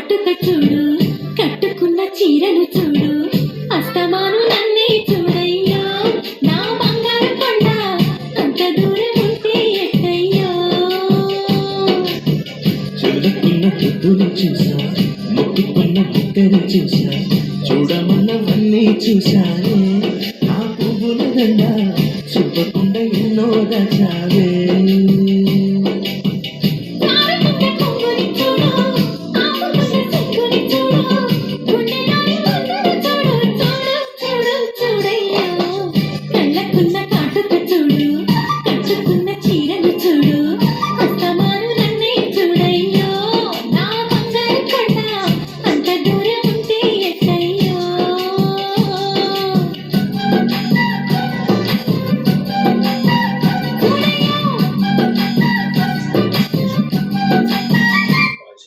కాటుక చూడు కట్టుకున్న చీరను చూడు అస్తమాను నన్నే చూడయ్యో నా బంగారు కొండ అంత దూరం ఉంటే ఎట్టయ్యో చదువుకున్న పొద్దును చూసా మొక్కుకున్న బుట్టను చూసా చూడమన్నవన్నీ చూశానే నా పువ్వుల దండ చూపకుండా ఎన్నో దాచావే